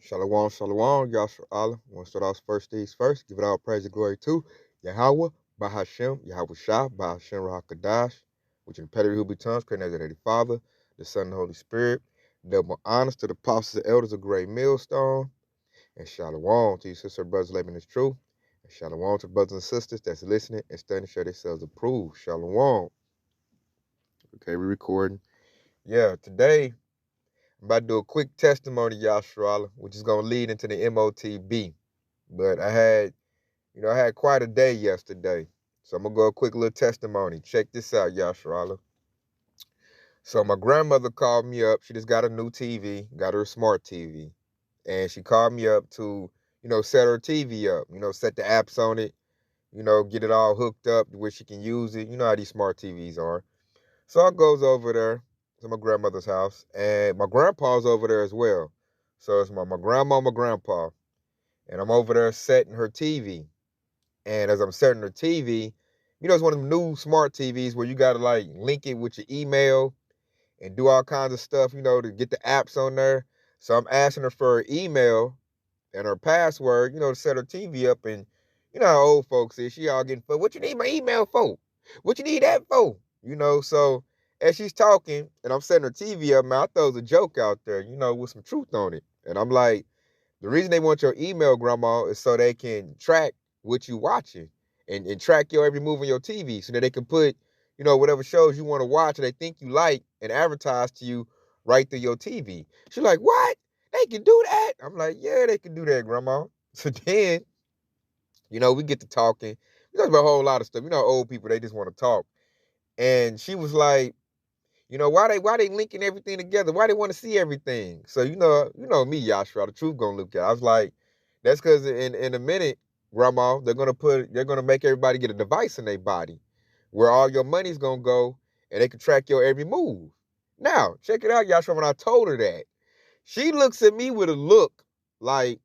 Shalom, shalom, Yashar Allah. Want to start off first things first. Give it all praise and glory to Yahweh, Bahashem, Yahweh Shah, Bahashem Rahakadash, which in the pedigree who be tongues, created as the Father, the Son, and the Holy Spirit. Double honors to the apostles and elders of Great Millstone. And shalom to you, sister and brothers living this truth. And shalom to brothers and sisters that's listening and studying to show themselves approved. Shalom. Okay, we're recording. Yeah, today I'm about to do a quick testimony, Yashar, which is going to lead into the MOTB. But I had quite a day yesterday. So I'm going to go a quick little testimony. Check this out, Yashar. So my grandmother called me up. She just got a new TV, got her a smart TV. And she called me up to, set her TV up, set the apps on it, get it all hooked up where she can use it. You know how these smart TVs are. So I goes over there to my grandmother's house, and my grandpa's over there as well. So it's my grandma, my grandpa, and I'm over there setting her TV. And as I'm setting her TV, it's one of them new smart TVs where you got to like link it with your email and do all kinds of stuff, to get the apps on there. So I'm asking her for her email and her password, to set her TV up. And you know how old folks is. She all getting, what you need my email for? What you need that for? So as she's talking and I'm setting her TV up, man, I throws a joke out there, with some truth on it. And I'm like, the reason they want your email, grandma, is so they can track what you watching and track your every move on your TV so that they can put, whatever shows you want to watch or they think you like and advertise to you right through your TV. She's like, what? They can do that? I'm like, yeah, they can do that, grandma. So then, we get to talking. We talk about a whole lot of stuff. Old people, they just want to talk. And she was like, why they linking everything together? Why they want to see everything? So me, Yashra, the truth gonna look at. I was like, that's because in a minute, grandma, they're gonna make everybody get a device in their body where all your money's gonna go and they can track your every move. Now, check it out, Yashra. When I told her that, she looks at me with a look like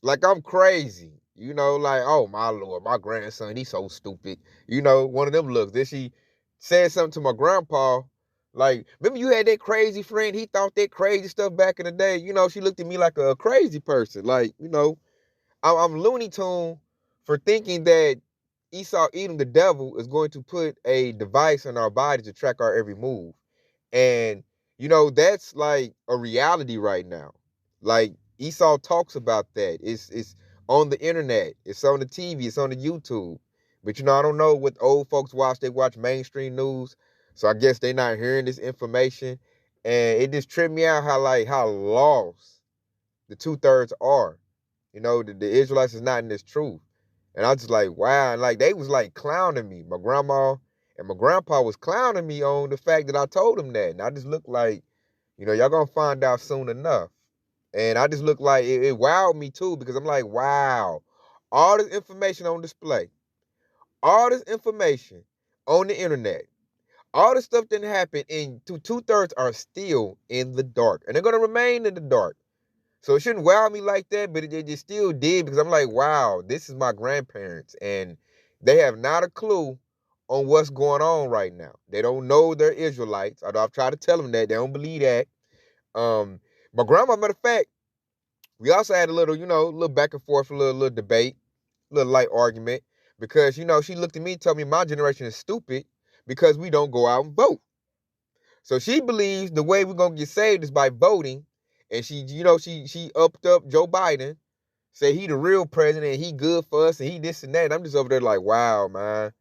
I'm crazy. Like, oh my Lord, my grandson, he's so stupid. One of them looks. Then she said something to my grandpa. Like, remember you had that crazy friend? He thought that crazy stuff back in the day. She looked at me like a crazy person. Like, I'm Looney Tune for thinking that Esau Edom, the devil, is going to put a device in our body to track our every move. And, that's like a reality right now. Like, Esau talks about that. It's on the internet. It's on the TV. It's on the YouTube. But, I don't know what old folks watch. They watch mainstream news. So I guess they're not hearing this information. And it just tripped me out how lost the 2/3 are. The Israelites is not in this truth. And I was just like, wow. And like, they was like clowning me. My grandma and my grandpa was clowning me on the fact that I told them that. And I just looked like, y'all gonna find out soon enough. And I just looked like, it wowed me too, because I'm like, wow, all this information on display, all this information on the internet, all this stuff didn't happen, and 2/3 are still in the dark. And they're gonna remain in the dark. So it shouldn't wow me like that, but it still did, because I'm like, wow, this is my grandparents, and they have not a clue on what's going on right now. They don't know they're Israelites, although I've tried to tell them that. They don't believe that. My grandma, matter of fact, we also had a little, little back and forth, a little debate, a little light argument, because, she looked at me and told me my generation is stupid because we don't go out and vote. So she believes the way we're gonna get saved is by voting. And she upped up Joe Biden, say he the real president, he good for us, and he this and that. And I'm just over there like, wow, man.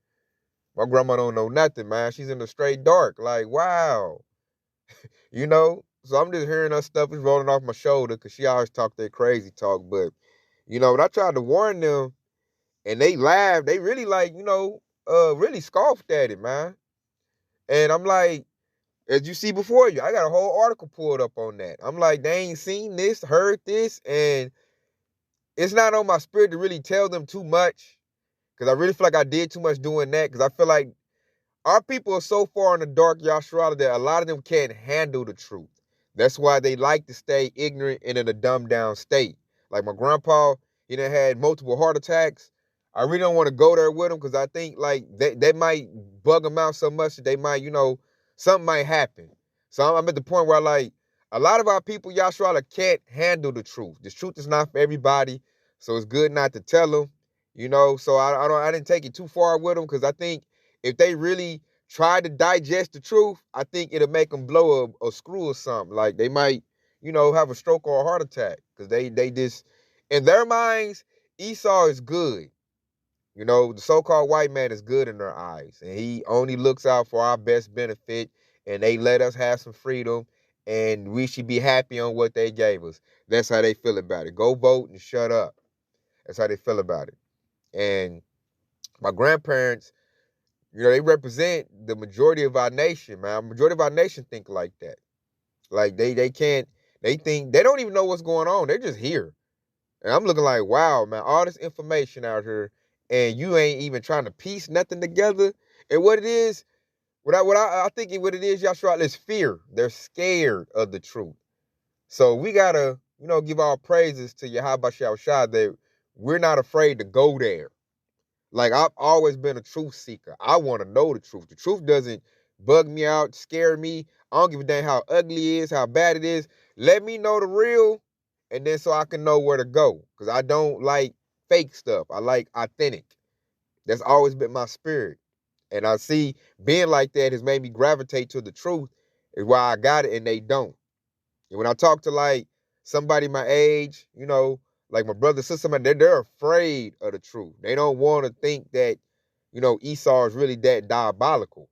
My grandma don't know nothing, man. She's in the straight dark. Like, wow. So I'm just hearing her stuff is rolling off my shoulder because she always talk that crazy talk. But, when I tried to warn them and they laughed, they really really scoffed at it, man. And I'm like, as you see before you, I got a whole article pulled up on that. I'm like, they ain't seen this, heard this, and it's not on my spirit to really tell them too much, because I really feel like I did too much doing that, because I feel like our people are so far in the dark, Yashara, that a lot of them can't handle the truth. That's why they like to stay ignorant and in a dumbed down state. Like my grandpa, he done had multiple heart attacks. I really don't want to go there with him, because I think like that might bug them out so much that they might, something might happen. So I'm at the point where a lot of our people, Yashua, can't handle the truth. The truth is not for everybody, so it's good not to tell them. So I didn't take it too far with them, because I think if they really try to digest the truth, I think it'll make them blow a screw or something. Like they might, have a stroke or a heart attack, because they just, in their minds, Esau is good. The so-called white man is good in their eyes, and he only looks out for our best benefit, and they let us have some freedom, and we should be happy on what they gave us. That's how they feel about it. Go vote and shut up. That's how they feel about it. And my grandparents, they represent the majority of our nation, man. Majority of our nation think like that. Like they can't, they think, they don't even know what's going on. They're just here. And I'm looking like, wow, man, all this information out here, and you ain't even trying to piece nothing together. And what it is, I think what it is, Yashua, is fear. They're scared of the truth. So we gotta, give our praises to Yahweh Shah that we're not afraid to go there. Like, I've always been a truth seeker. I want to know the truth. The truth doesn't bug me out, scare me. I don't give a damn how ugly it is, how bad it is. Let me know the real, and then so I can know where to go. Because I don't like fake stuff. I like authentic. That's always been my spirit. And I see being like that has made me gravitate to the truth, is why I got it and they don't. And when I talk to like somebody my age, like my brother, sister, they're afraid of the truth. They don't want to think that, Esau is really that diabolical.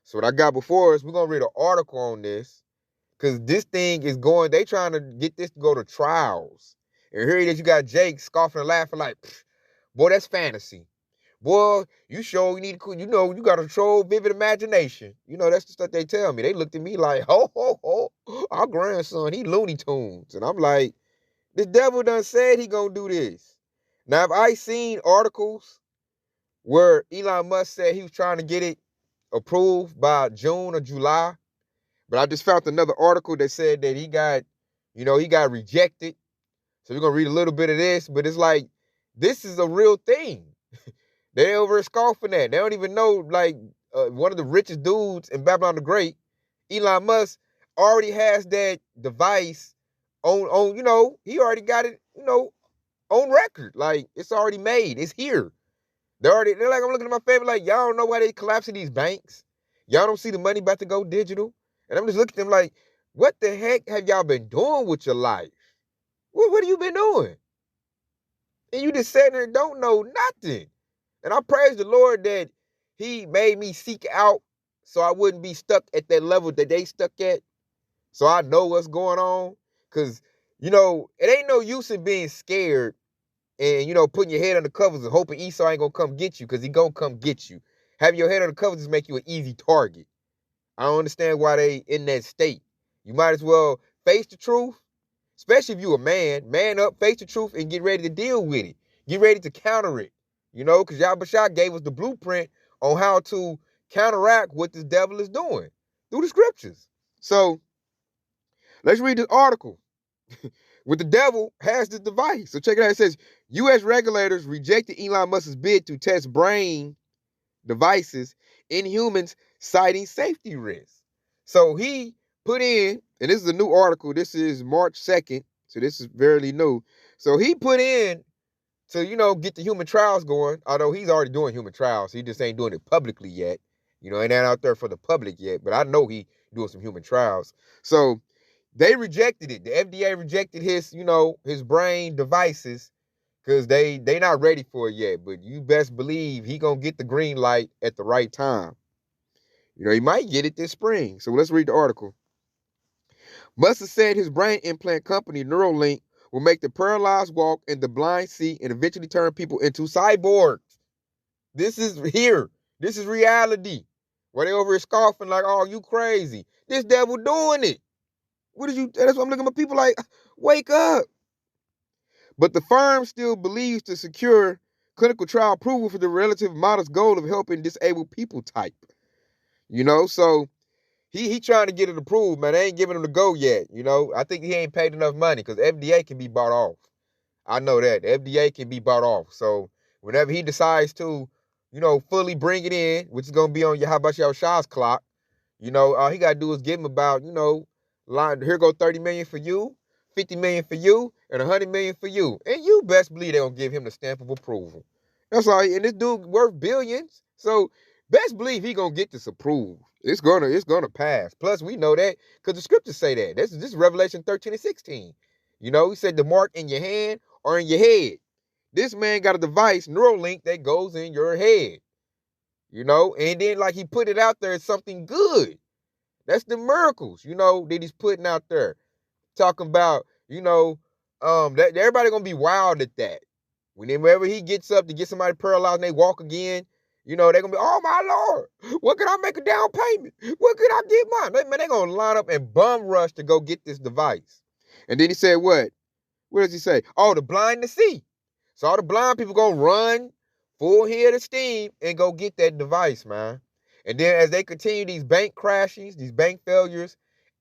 So what I got before us, we're going to read an article on this, because this thing is going, they trying to get this to go to trials. And here it is, you got Jake scoffing and laughing like, boy, that's fantasy. Boy, you need to, you got to control vivid imagination. That's the stuff they tell me. They looked at me like, ho, ho, ho, our grandson, he Looney Tunes. And I'm like, the devil done said he gonna do this. Now, have I seen articles where Elon Musk said he was trying to get it approved by June or July? But I just found another article that said that he got rejected. So we're gonna read a little bit of this, but it's like, this is a real thing. They over scoffing that. They don't even know, like, one of the richest dudes in Babylon the Great, Elon Musk, already has that device on, he already got it, on record. Like, it's already made. It's here. They're like, I'm looking at my family like, y'all don't know why they collapsing these banks. Y'all don't see the money about to go digital. And I'm just looking at them like, what the heck have y'all been doing with your life? What have you been doing? And you just sitting there and don't know nothing. And I praise the Lord that he made me seek out so I wouldn't be stuck at that level that they stuck at. So I know what's going on. Because, it ain't no use in being scared and, putting your head under covers and hoping Esau ain't going to come get you, because he going to come get you. Having your head under covers just make you an easy target. I don't understand why they in that state. You might as well face the truth, especially if you a man up, face the truth, and get ready to deal with it. Get ready to counter it. Because Yahweh gave us the blueprint on how to counteract what this devil is doing through the scriptures. So let's read this article. With the devil has this device. So check it out. It says, U.S. regulators rejected Elon Musk's bid to test brain devices in humans, citing safety risks. So he put in, and this is a new article. This is March 2nd. So this is very new. So he put in to, get the human trials going, although he's already doing human trials. He just ain't doing it publicly yet. Ain't out there for the public yet, but I know he doing some human trials. So they rejected it. The FDA rejected his, his brain devices, because they not ready for it yet. But you best believe he gonna get the green light at the right time. He might get it this spring. So let's read the article. Musk said his brain implant company, Neuralink, will make the paralyzed walk and the blind see and eventually turn people into cyborgs. This is here. This is reality. Where they over here scoffing like, oh, you crazy. This devil doing it. That's what I'm looking at people like, wake up. But the firm still believes to secure clinical trial approval for the relative modest goal of helping disabled people type. So he trying to get it approved, man. They ain't giving him the go yet. I think he ain't paid enough money, because FDA can be bought off. I know that. The FDA can be bought off. So whenever he decides to, fully bring it in, which is going to be on Yahweh Shah's clock, all he got to do is give him about, Here go 30 million for you, 50 million for you, and 100 million for you. And you best believe they gonna give him the stamp of approval. That's all. And this dude worth billions. So best believe he gonna get this approved. It's gonna pass. Plus, we know that because the scriptures say that. This is Revelation 13 and 16. You know, he said the mark in your hand or in your head. This man got a device, Neuralink, that goes in your head. You know, and then like he put it out there as something good. That's the miracles, you know, that he's putting out there. Talking about, you know, that everybody gonna be wild at that. Whenever he gets up to get somebody paralyzed and they walk again, you know, they're gonna be, oh my Lord, what can I make a down payment? What can I get mine? Man, they're gonna line up and bum rush to go get this device. And then he said, what? What does he say? Oh, the blind to see. So all the blind people gonna run full head of steam and go get that device, man. And then as they continue these bank crashes, these bank failures,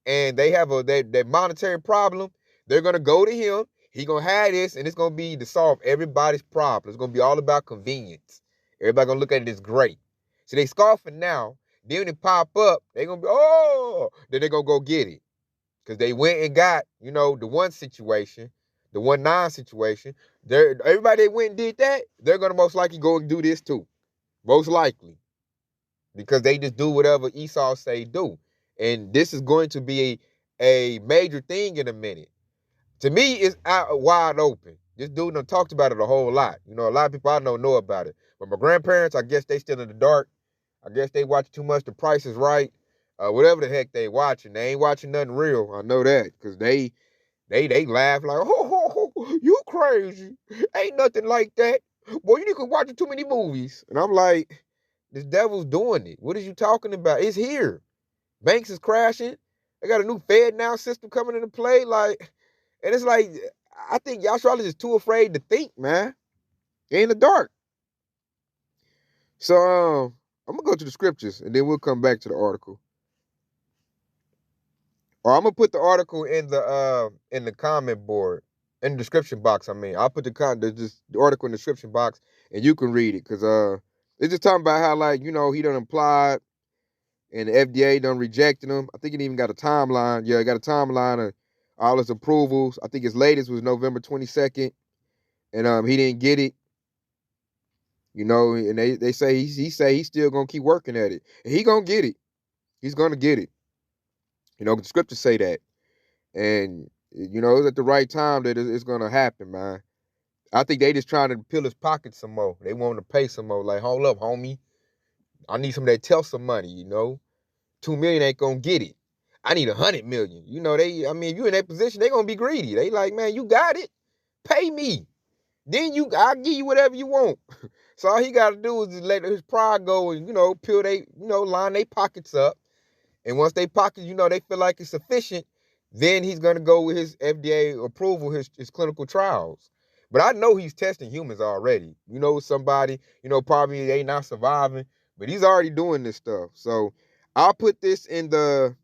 and they have that monetary problem, they're gonna go to him. He gonna have this, and it's gonna be to solve everybody's problem. It's gonna be all about convenience. Everybody gonna look at it as great. So they scoffing now. Then when it pop up, they gonna be, oh, then they gonna go get it. Because they went and got, you know, the one situation, the 1-9 situation. Everybody that went and did that, they're gonna most likely go and do this too. Most likely. Because they just do whatever Esau say do. And this is going to be a major thing in a minute. To me, it's out wide open. This dude done talked about it a whole lot. You know, a lot of people I know about it. But my grandparents, I guess they still in the dark. I guess they watch too much The Price is Right. Whatever the heck they watching. They ain't watching nothing real. I know that. Because they laugh like, oh, you crazy. Ain't nothing like that. Boy, you need to watch too many movies. And I'm like, this devil's doing it. What are you talking about? It's here. Banks is crashing. They got a new FedNow system coming into play. Like, and it's like, I think Yashar is just too afraid to think, man. They're in the dark. So I'm gonna go to the scriptures and then we'll come back to the article. Or I'm gonna put the article in the comment board, in the description box. I mean, I'll put the article in the description box and you can read it because it's just talking about how, like, you know, he done applied and the FDA done rejected him. I think it even got a timeline. Yeah, it got a timeline of all his approvals. I think his latest was November 22nd, and he didn't get it. You know, and they say he's still gonna keep working at it, and he gonna get it. He's gonna get it. You know, the scriptures say that, and you know, it's at the right time that it's gonna happen, man. I think they just trying to peel his pockets some more. They want him to pay some more. Like, hold up, homie, I need some of that Tesla money. You know, 2 million ain't gonna get it. I need 100 million. You know, I mean, if you in that position, they gonna be greedy. They like, man, you got it. Pay me. Then I'll give you whatever you want. So all he got to do is just let his pride go and, you know, line their pockets up. And once they pockets, you know, they feel like it's sufficient, then he's going to go with his FDA approval, his clinical trials. But I know he's testing humans already. You know, somebody, you know, probably they not surviving, but he's already doing this stuff. So I'll put this in the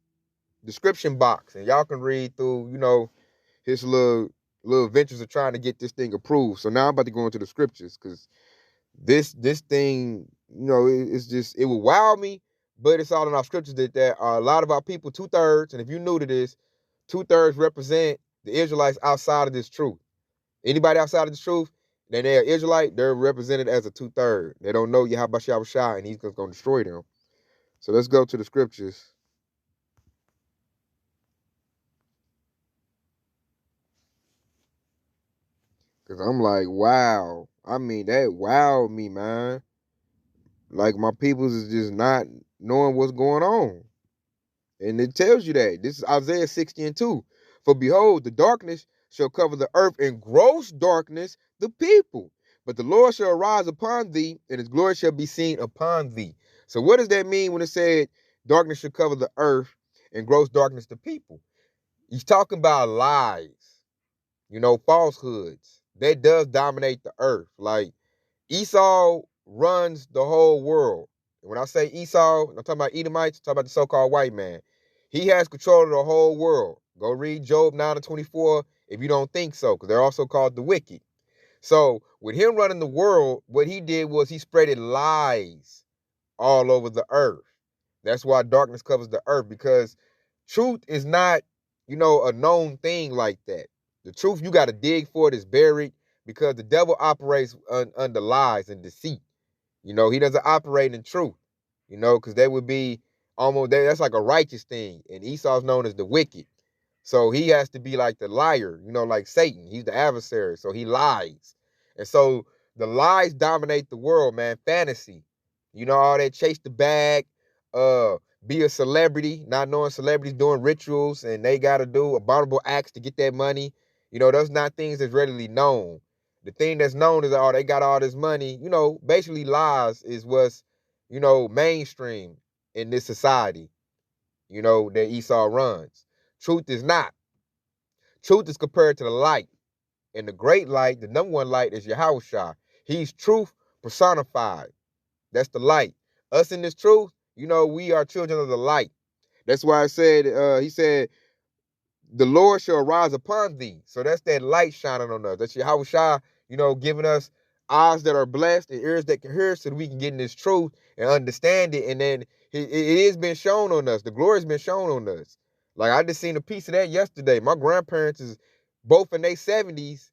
description box and y'all can read through, you know, his little ventures of trying to get this thing approved. So now I'm about to go into the scriptures because this thing, you know, it's just, it will wow me, but it's all in our scriptures that a lot of our people, 2/3, and if you're new to this, 2/3 represent the Israelites outside of this truth. Anybody outside of this truth, then they're Israelite, they're represented as a 2/3. They don't know Yahweh Shah and he's just going to destroy them. So let's go to the scriptures. Because I'm like, wow. I mean, that wowed me, man. Like, my peoples is just not knowing what's going on. And it tells you that. This is Isaiah 60:2. For behold, the darkness shall cover the earth, and gross darkness the people. But the Lord shall arise upon thee, and his glory shall be seen upon thee. So what does that mean when it said darkness shall cover the earth and gross darkness the people? He's talking about lies, you know, falsehoods. That does dominate the earth. Like, Esau runs the whole world. And when I say Esau, I'm talking about Edomites, I'm talking about the so-called white man. He has control of the whole world. Go read Job 9-24 if you don't think so, because they're also called the wicked. So with him running the world, what he did was he spreaded lies all over the earth. That's why darkness covers the earth, because truth is not a known thing like that. The truth, you got to dig for it, is buried, because the devil operates under lies and deceit. He doesn't operate in truth, because that would be that's like a righteous thing. And Esau's known as the wicked. So he has to be like the liar, like Satan. He's the adversary. So he lies. And so the lies dominate the world, man. Fantasy. All that chase the bag, be a celebrity, not knowing celebrities doing rituals and they got to do abominable acts to get that money. Those not things that's readily known. The thing that's known is, they got all this money. Basically lies is what's, mainstream in this society, that Esau runs. Truth is not. Truth is compared to the light. And the great light, the number one light, is Yahushua. He's truth personified. That's the light. Us in this truth, we are children of the light. That's why I said, he said, the Lord shall arise upon thee. So that's that light shining on us. That's Yahushua, giving us eyes that are blessed and ears that can hear, so that we can get in this truth and understand it. And then it has been shown on us. The glory has been shown on us. Like, I just seen a piece of that yesterday. My grandparents is both in their 70s,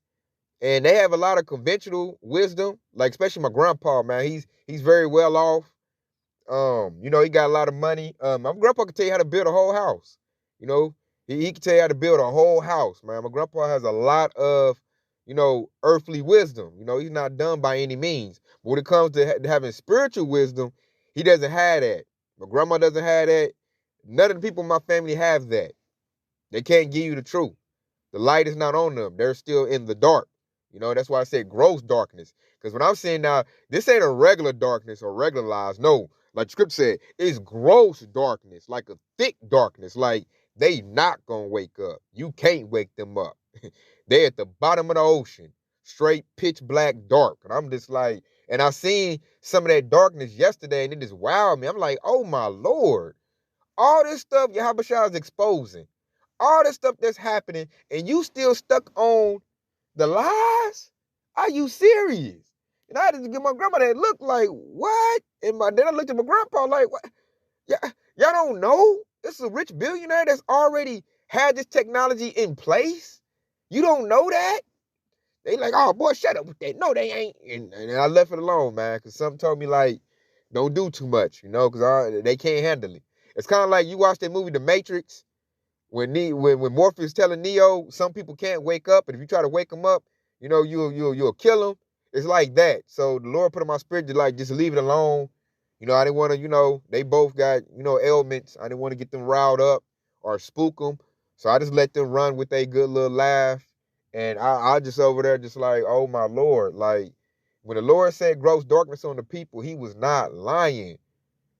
and they have a lot of conventional wisdom. Like, especially my grandpa, man. He's very well off. He got a lot of money. My grandpa can tell you how to build a whole house. He can tell you how to build a whole house, man. My grandpa has a lot of, earthly wisdom. He's not dumb by any means. But when it comes to having spiritual wisdom, he doesn't have that. My grandma doesn't have that. None of the people in my family have that. They can't give you the truth. The light is not on them. They're still in the dark. That's why I said gross darkness. Because when I'm saying now, this ain't a regular darkness or regular lies. No, like the script said, it's gross darkness, like a thick darkness. Like, they not going to wake up. You can't wake them up. They at the bottom of the ocean, straight pitch black dark. And I'm just like, and I seen some of that darkness yesterday, and it just wowed me. I'm like, oh my Lord. All this stuff Yahushua is exposing, all this stuff that's happening, and you still stuck on the lies? Are you serious? And I had to give my grandma that look like, what? And then I looked at my grandpa like, what? Y'all don't know? This is a rich billionaire that's already had this technology in place. You don't know that? They like, oh, boy, shut up with that. No, they ain't. And I left it alone, man, because something told me, like, don't do too much, because they can't handle it. It's kind of like you watch that movie, The Matrix, when Morpheus telling Neo, some people can't wake up, and if you try to wake them up, you'll kill them. It's like that. So the Lord put in my spirit to, like, just leave it alone. I didn't want to, they both got, ailments. I didn't want to get them riled up or spook them. So I just let them run with a good little laugh. And I just over there just like, oh my Lord. Like, when the Lord said gross darkness on the people, he was not lying.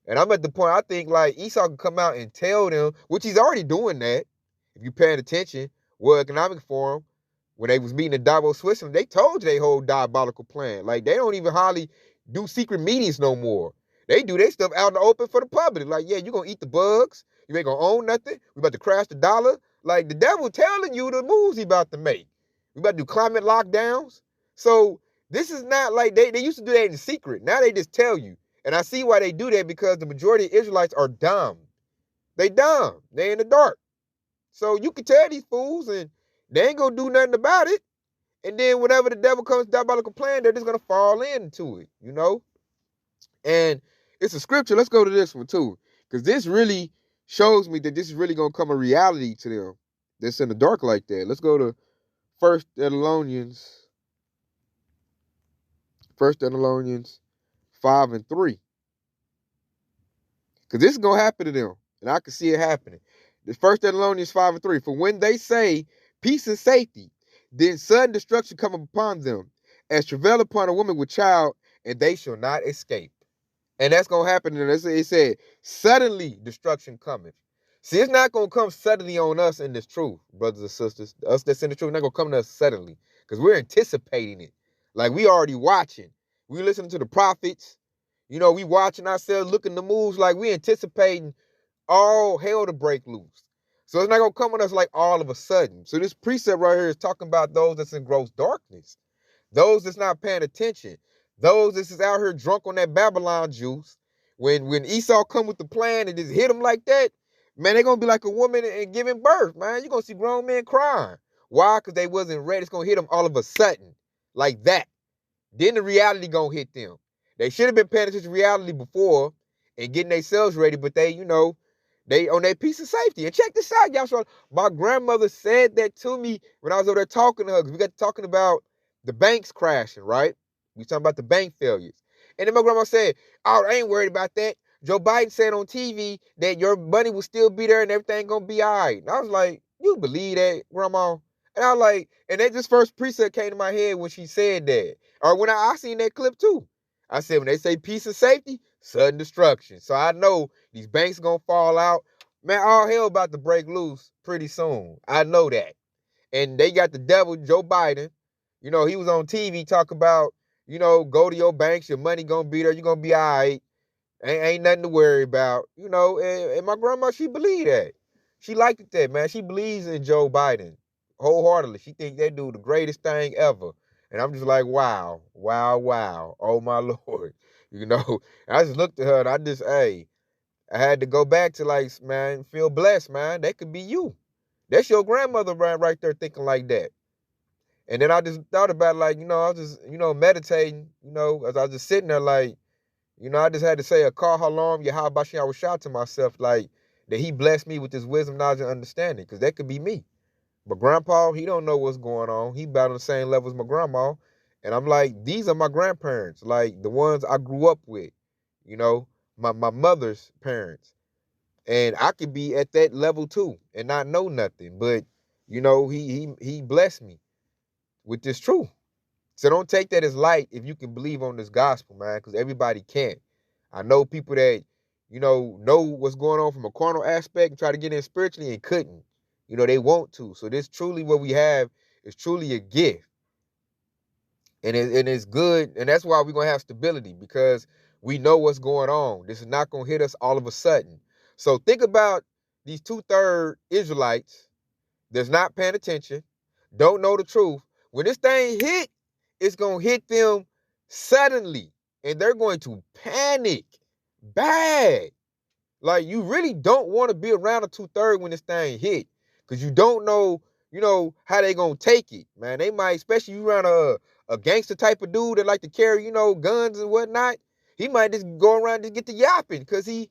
And I'm at the point, I think, like, Esau can come out and tell them, which he's already doing that, if you're paying attention, World Economic Forum, when they was meeting in Davos, Switzerland, they told you they whole diabolical plan. Like, they don't even hardly do secret meetings no more. They do their stuff out in the open for the public. Like, yeah, you're going to eat the bugs. You ain't going to own nothing. We about to crash the dollar. Like, the devil telling you the moves he about to make. We about to do climate lockdowns. So this is not like they used to do that in secret. Now they just tell you. And I see why they do that, because the majority of Israelites are dumb. They dumb. They in the dark. So you can tell these fools and they ain't going to do nothing about it. And then whenever the devil comes to diabolical plan, they're just going to fall into it, And it's a scripture. Let's go to this one too, because this really shows me that this is really going to come a reality to them that's in the dark like that. Let's go to 1 Thessalonians 5:3. Because this is going to happen to them, and I can see it happening. The 1 Thessalonians 5:3. For when they say peace and safety, then sudden destruction come upon them, as travail upon a woman with child, and they shall not escape. And that's going to happen. And it said, suddenly destruction cometh. See, it's not going to come suddenly on us in this truth, brothers and sisters. Us that's in the truth, not going to come to us suddenly, because we're anticipating it. Like, we already watching. We listening to the prophets. We watching ourselves, looking the moves, like we anticipating all hell to break loose. So it's not going to come on us like all of a sudden. So this precept right here is talking about those that's in gross darkness. Those that's not paying attention. Those that's out here drunk on that Babylon juice. When Esau come with the plan and just hit them like that, Man, they're going to be like a woman and giving birth, man. You're going to see grown men crying. Why? Because they wasn't ready. It's going to hit them all of a sudden, like that. Then the reality going to hit them. They should have been paying attention to reality before and getting themselves ready, but they, they on that piece of safety. And check this out, y'all. So my grandmother said that to me when I was over there talking to her, because we got talking about the banks crashing, right? We talking about the bank failures. And then my grandma said, oh, I ain't worried about that. Joe Biden said on TV that your money will still be there and everything gonna be all right. And I was like, you believe that, grandma? And I was like, and that just first precept came to my head when she said that. Or when I seen that clip too. I said, when they say peace and safety, sudden destruction. So I know these banks gonna fall out. Man, all hell about to break loose pretty soon. I know that. And they got the devil, Joe Biden. He was on TV talk about, go to your banks, your money gonna be there, you're gonna be all right. Ain't nothing to worry about. And my grandma, she believed that. She liked it that, man. She believes in Joe Biden wholeheartedly. She think that dude the greatest thing ever. And I'm just like, wow, wow, wow. Oh my Lord. I just looked at her and I had to go back to like, man, feel blessed, man. That could be you. That's your grandmother right there thinking like that. And then I just thought about like, I was just, meditating, as I was just sitting there like, I just had to say a call halam Yahabashim. I was shout to myself like that he blessed me with this wisdom, knowledge, and understanding. Because that could be me. But grandpa, he don't know what's going on. He about on the same level as my grandma. And I'm like, these are my grandparents, like the ones I grew up with, my mother's parents. And I could be at that level too and not know nothing. But, he blessed me with this truth. So don't take that as light if you can believe on this gospel, man, because everybody can't. I know people that, know what's going on from a carnal aspect and try to get in spiritually and couldn't. They want to. So this truly what we have is truly a gift. And it's good. And that's why we're going to have stability, because we know what's going on. This is not going to hit us all of a sudden. So think about these 2/3 Israelites that's not paying attention, don't know the truth. When this thing hit, it's going to hit them suddenly. And they're going to panic bad. Like, you really don't want to be around a 2/3 when this thing hit. Because you don't know, how they going to take it, man. They might, especially you around a gangster type of dude that like to carry, guns and whatnot. He might just go around and just get to yapping because I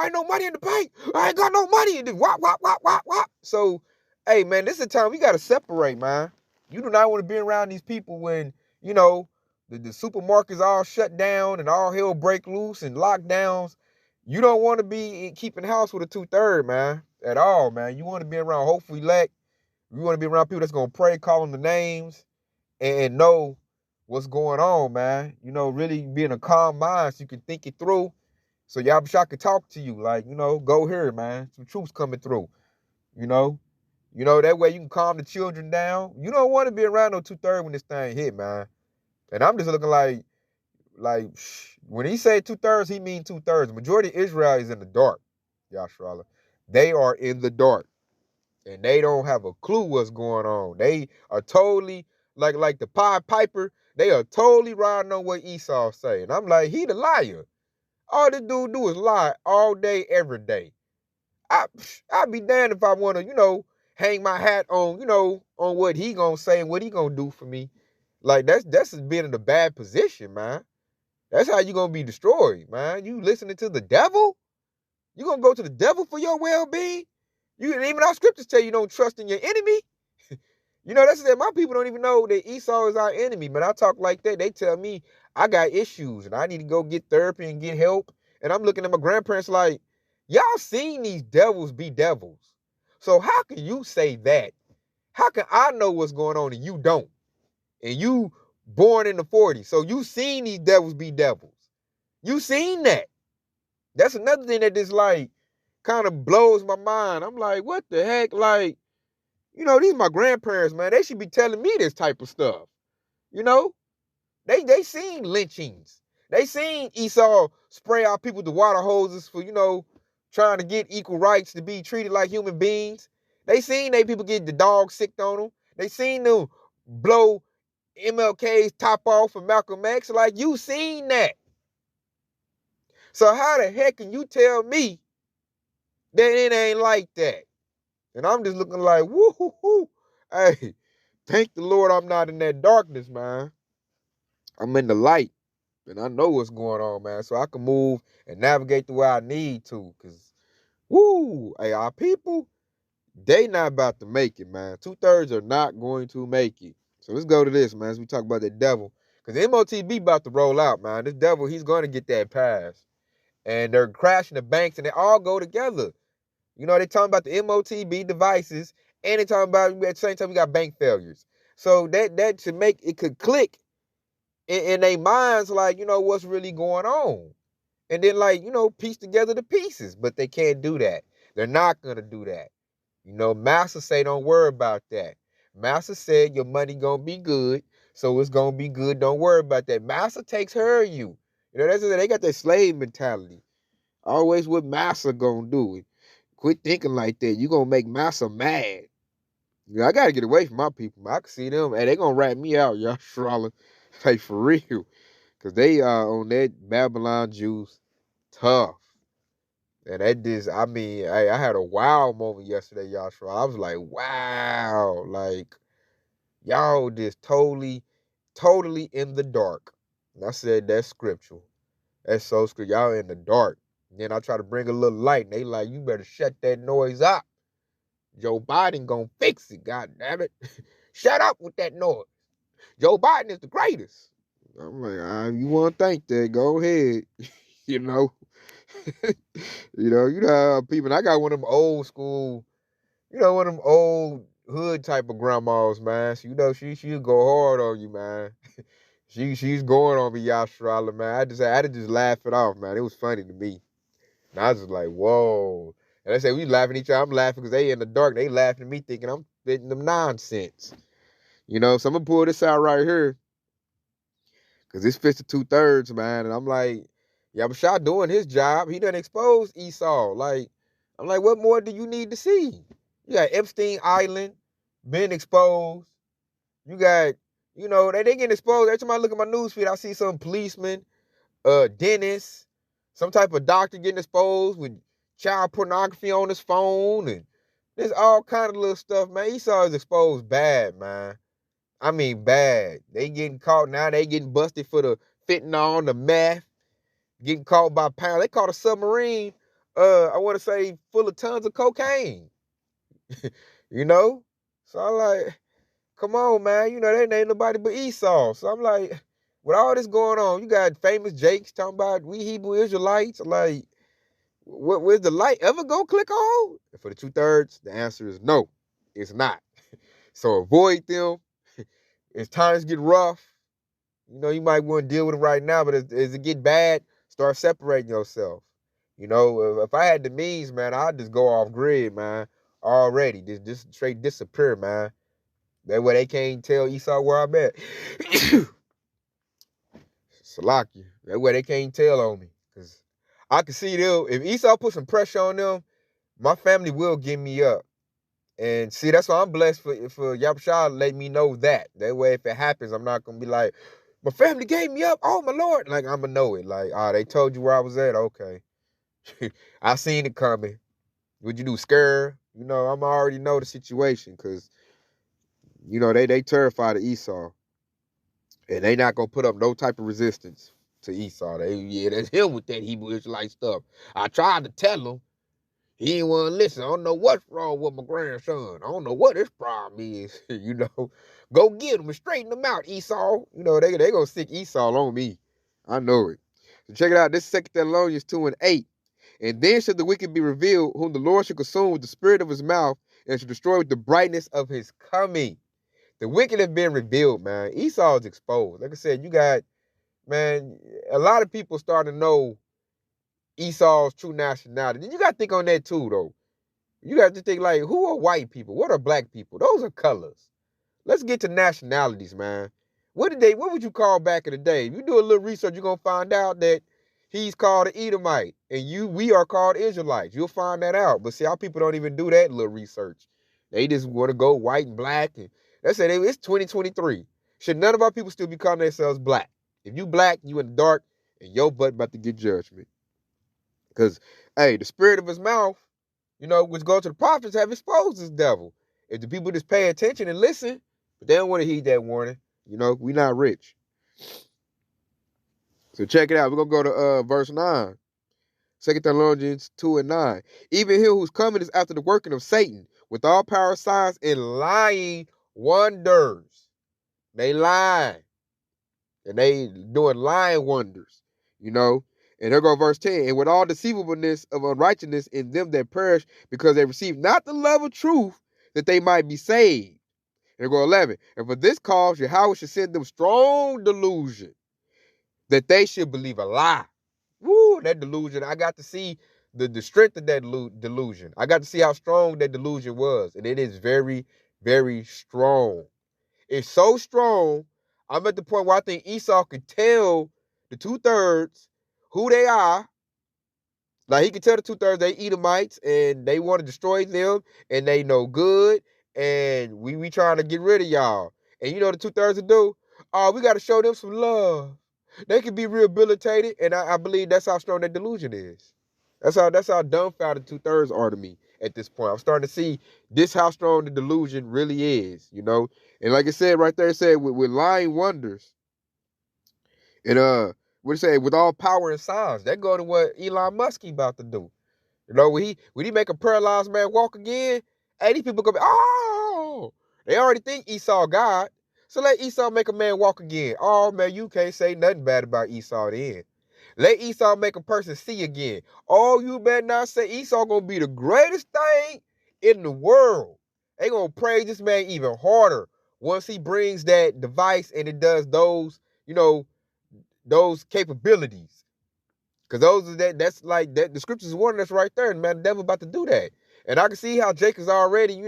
ain't no money in the bank. I ain't got no money. And then whop, whop, whop, whop, whop. So, hey, man, this is the time we got to separate, man. You do not want to be around these people when, the supermarkets all shut down and all hell break loose and lockdowns. You don't want to be keeping house with a 2/3, man, at all, man. You want to be around hopefully elect. You want to be around people that's going to pray, call them the names, and know what's going on, man. Really be in a calm mind so you can think it through. So Yahweh can talk to you, like, go here, man. Some truth's coming through, that way you can calm the children down. You don't want to be around no 2/3 when this thing hit, man. And I'm just looking like, when he say 2/3, he mean 2/3. The majority of Israel is in the dark, Yashrala. They are in the dark. And they don't have a clue what's going on. They are totally, like the Pied Piper, they are totally riding on what Esau say. And I'm like, he the liar. All this dude do is lie all day, every day. I'd be damned if I want to, hang my hat on, on what he gonna say and what he gonna do for me. Like, that's being in a bad position, man. That's how you gonna be destroyed, man. You listening to the devil? You gonna go to the devil for your well-being? Even our scriptures tell you don't trust in your enemy. That's that my people don't even know that Esau is our enemy. But I talk like that. They tell me I got issues and I need to go get therapy and get help. And I'm looking at my grandparents like, y'all seen these devils be devils. So how can you say that? How can I know what's going on and you don't? And you born in the 40s. So you seen these devils be devils. You seen that. That's another thing that just like kind of blows my mind. I'm like, what the heck? Like, these are my grandparents, man. They should be telling me this type of stuff. They seen lynchings. They seen Esau spray out people with water hoses for, trying to get equal rights to be treated like human beings. They seen people get the dog sick on them. They seen them blow MLK's top off for Malcolm X. Like, you seen that. So how the heck can you tell me Then it ain't like that. And I'm just looking like, woo hoo hoo. Hey, thank the Lord I'm not in that darkness, man. I'm in the light. And I know what's going on, man. So I can move and navigate the way I need to. Cause woo, hey, our people, they not about to make it, man. 2/3 are not going to make it. So let's go to this, man, as we talk about the devil. Because the MOTB about to roll out, man. This devil, he's going to get that pass. And they're crashing the banks, and they all go together. You know, they talking about the MOTB devices, and they talking about, at the same time, we got bank failures. So that should make, it could click in their minds, like, you know, what's really going on. And then, like, you know, piece together the pieces. But they can't do that. They're not going to do that. You know, Master say don't worry about that. Master said your money gonna be good, so it's gonna be good. Don't worry about that. Master takes care of you. You know, they got that slave mentality. Always what Master gonna do. Quit thinking like that. You gonna make Master mad. You know, I gotta get away from my people. I can see them, and they gonna rat me out, y'all. Charlotte, like for real, cause they on that Babylon juice, tough. And that just, I mean, I had a wow moment yesterday, y'all. I was like, wow, like, y'all just totally in the dark. And I said, that's scriptural. That's so scriptural. Y'all in the dark. And then I try to bring a little light, and they like, you better shut that noise up. Joe Biden gonna fix it, god damn it. Shut up with that noise. Joe Biden is the greatest. I'm like, you want to think that, go ahead. you know. you know how people, I got one of them old school, one of them old hood type of grandmas, man. So, she'll go hard on you, man. She's going on me, Yashrala, man. I had to just laugh it off, man. It was funny to me. And I was just like, whoa. And I said, we laughing at each other. I'm laughing because they in the dark. They laughing at me thinking I'm spitting them nonsense. So I'm going to pull this out right here. Because this fits the 2/3, man. And I'm like, Yabashah doing his job. He done exposed Esau. Like, I'm like, what more do you need to see? You got Epstein Island being exposed. You got, they getting exposed. Every time I look at my newsfeed, I see some policeman, dentist, some type of doctor getting exposed with child pornography on his phone. And there's all kind of little stuff, man. Esau is exposed bad, man. I mean, bad. They getting caught now. They getting busted for the fentanyl, the meth, getting caught by pounds. They caught a submarine, I want to say, full of tons of cocaine. So I'm like, come on, man. That ain't nobody but Esau. So I'm like, with all this going on, you got famous Jakes talking about we Hebrew Israelites. Like, where's the light ever go click on? And for the 2/3, the answer is no, it's not. So avoid them. As times get rough, you might want to deal with it right now, but as it get bad, start separating yourself. If I had the means, man, I'd just go off grid, man, already. Just straight disappear, man. That way they can't tell Esau where I'm at. Salakia. That way they can't tell on me. Because I can see them. If Esau put some pressure on them, my family will give me up. And see, that's why I'm blessed for Yabashah letting me know that. That way, if it happens, I'm not going to be like, my family gave me up. Oh, my Lord. Like, I'm going to know it. Like, they told you where I was at. Okay. I seen it coming. What'd you do, scare? I'm already know the situation because, they terrified of Esau. And they not going to put up no type of resistance to Esau. That's him with that Hebrew Israelite stuff. I tried to tell him. He ain't want to listen. I don't know what's wrong with my grandson. I don't know what his problem is. Go get him and straighten him out, Esau. They going to stick Esau on me. I know it. So check it out. This is 2 Thessalonians 2:8. And then should the wicked be revealed, whom the Lord shall consume with the spirit of his mouth and shall destroy with the brightness of his coming. The wicked have been revealed, man. Esau is exposed. Like I said, you got, man, a lot of people starting to know Esau's true nationality. You got to think on that too, though. You got to think like, who are white people? What are black people? Those are colors. Let's get to nationalities, man. What would you call back in the day? If you do a little research, you're going to find out that he's called an Edomite and we are called Israelites. You'll find that out. But see, our people don't even do that little research. They just want to go white and black. And let's say it's 2023. Should none of our people still be calling themselves black? If you black, you in the dark, and your butt about to get judgment. Because, hey, the spirit of his mouth, which go to the prophets, have exposed this devil. If the people just pay attention and listen, but they don't want to heed that warning. We not rich. So check it out. We're going to go to verse 9. 2 Thessalonians 2 and 9. Even he who's coming is after the working of Satan, with all power, signs, and lying wonders. They lying. And they doing lying wonders. And here go verse 10. And with all deceivableness of unrighteousness in them that perish, because they receive not the love of truth, that they might be saved. And here go 11. And for this cause, Yahweh should send them strong delusion, that they should believe a lie. Woo, that delusion. I got to see the strength of that delusion. I got to see how strong that delusion was. And it is very, very strong. It's so strong, I'm at the point where I think Esau could tell the 2/3 who they are. Like, he could tell the 2/3 they Edomites and they want to destroy them and they no good and we trying to get rid of y'all. And the 2/3 will do? Oh, we got to show them some love. They can be rehabilitated, and I believe that's how strong that delusion is. That's how dumbfounded 2/3 are to me at this point. I'm starting to see this how strong the delusion really is, And like I said right there, it said with lying wonders. And what it say? With all power and signs. That go to what Elon Musk about to do. When he make a paralyzed man walk again, hey, these people go, oh, they already think Esau God. So let Esau make a man walk again. Oh, man, you can't say nothing bad about Esau then. Let Esau make a person see again. Oh, you better not say Esau going to be the greatest thing in the world. They going to praise this man even harder once he brings that device and it does those, those capabilities. Because that's like that. The scriptures warning us right there, and man, the devil about to do that. And I can see how Jacob's already,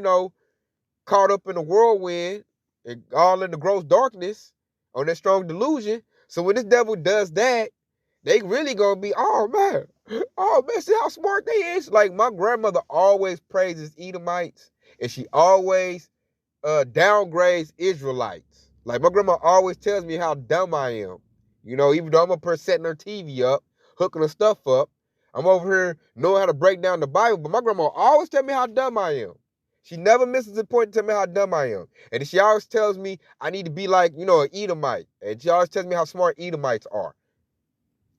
caught up in the whirlwind and all in the gross darkness on that strong delusion. So when this devil does that, they really gonna be, oh man, see how smart they is. Like, my grandmother always praises Edomites, and she always downgrades Israelites. Like, my grandma always tells me how dumb I am. Even though I'm up here setting her TV up, hooking her stuff up, I'm over here knowing how to break down the Bible, but my grandma always tells me how dumb I am. She never misses the point to tell me how dumb I am. And she always tells me I need to be like, an Edomite. And she always tells me how smart Edomites are.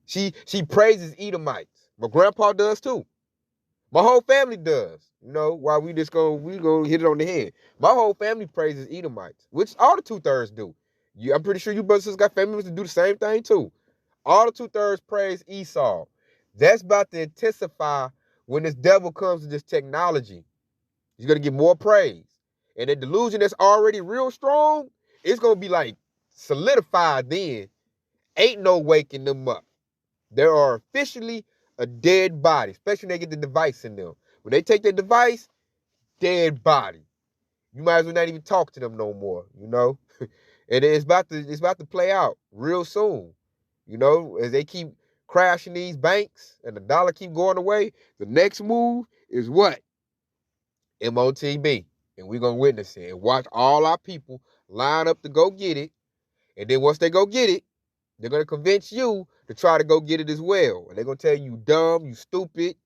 She praises Edomites. My grandpa does too. My whole family does. Why we gonna hit it on the head. My whole family praises Edomites, which all the 2/3 do. I'm pretty sure you brothers and sisters got family members that do the same thing too. All the 2/3 praise Esau. That's about to intensify when this devil comes to this technology. He's going to get more praise. And the delusion that's already real strong, it's going to be like solidified then. Ain't no waking them up. They are officially a dead body, especially when they get the device in them. When they take their device, dead body. You might as well not even talk to them no more, And it's about to play out real soon. As they keep crashing these banks and the dollar keep going away, the next move is what? MOTB. And we're going to witness it and watch all our people line up to go get it. And then once they go get it, they're going to convince you to try to go get it as well. And they're going to tell you dumb, you stupid.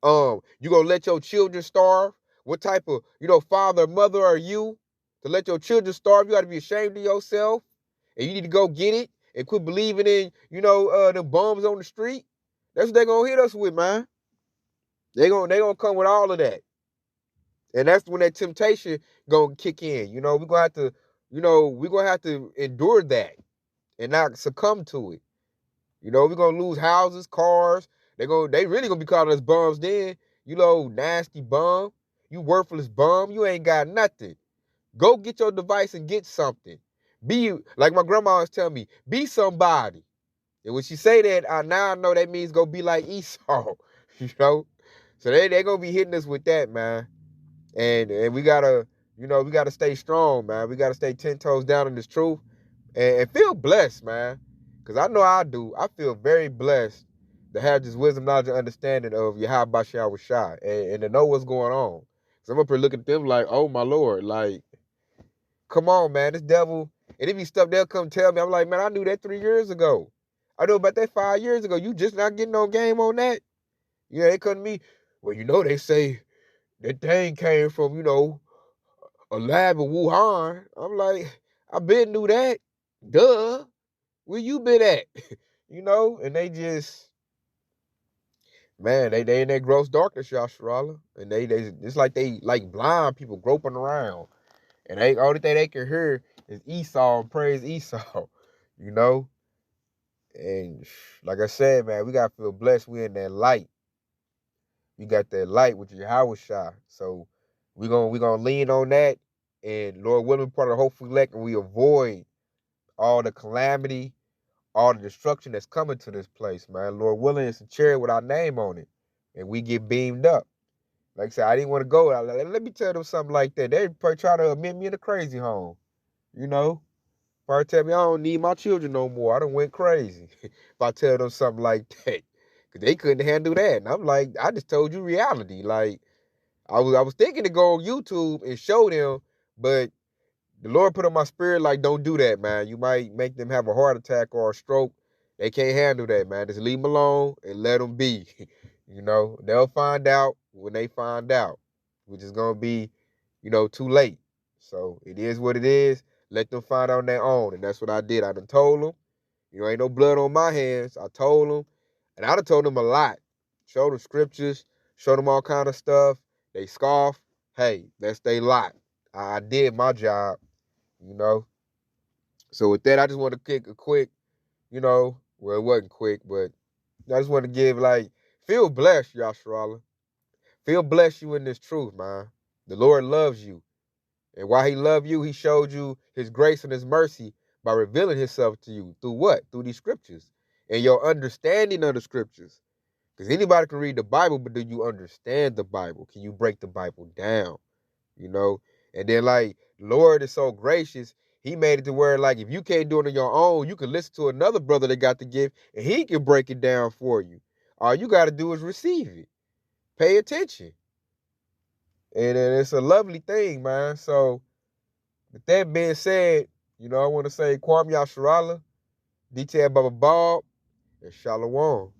You're going to let your children starve. What type of, father or mother are you to let your children starve? You got to be ashamed of yourself. And you need to go get it and quit believing in, the bums on the street. That's what they're going to hit us with, man. They're gonna come with all of that. And that's when that temptation gonna kick in. We're gonna have to, we're gonna have to endure that and not succumb to it. We're gonna lose houses, cars. They really gonna be calling us bums then. Nasty bum. You worthless bum. You ain't got nothing. Go get your device and get something. Be, like my grandma always tell me, be somebody. And when she say that, now I know that means go be like Esau. So they gonna be hitting us with that, man. And we gotta, we gotta stay strong, man. We gotta stay 10 toes down in this truth and feel blessed, man. Because I know I do. I feel very blessed to have this wisdom, knowledge, and understanding of Yahweh Shai and to know what's going on. So I'm up here looking at them like, oh my Lord, like, come on, man, this devil. And if he stuff, they'll come tell me. I'm like, man, I knew that 3 years ago. I knew about that 5 years ago. You just not getting no game on that? They come to me. Well, they say that thing came from, a lab in Wuhan. I'm like, I been knew that. Duh. Where you been at? And they just, man, they in that gross darkness, Yasharala. And they it's like they like blind people groping around. And they only thing they can hear is Esau and praise Esau, you know? And like I said, man, we gotta feel blessed. We in that light. We got that light with Yahweh Shai. So we gonna lean on that. And Lord willing, part of the hopeful elect, and we avoid all the calamity, all the destruction that's coming to this place, man. Lord willing, it's a chariot with our name on it. And we get beamed up. Like I said, I didn't want to go. Let me tell them something like that. They probably try to admit me in a crazy home. You know? Probably tell me I don't need my children no more. I done went crazy. If I tell them something like that. Cause they couldn't handle that. And I'm like, I just told you reality. Like, I was thinking to go on YouTube and show them, but the Lord put on my spirit, like, don't do that, man. You might make them have a heart attack or a stroke. They can't handle that, man. Just leave them alone and let them be. They'll find out when they find out, which is going to be, too late. So it is what it is. Let them find out on their own. And that's what I did. I done told them, ain't no blood on my hands. I told them. And I done told them a lot. Showed them scriptures, showed them all kind of stuff. They scoff. Hey, that's their lot. I did my job. you know. So with that, I just want to kick a quick, well, it wasn't quick, but I just want to give, feel blessed, Yasharala. Feel blessed you in this truth, man. The Lord loves you. And while he loved you, he showed you his grace and his mercy by revealing himself to you. Through what? Through these scriptures. And your understanding of the scriptures. Because anybody can read the Bible, but do you understand the Bible? Can you break the Bible down? And then Lord is so gracious, he made it to where if you can't do it on your own, you can listen to another brother that got the gift and he can break it down for you. All you got to do is receive it. Pay attention. And it's a lovely thing, man. So with that being said, I want to say Kwam Yasharala, Detail Baba Bob, and Shalom.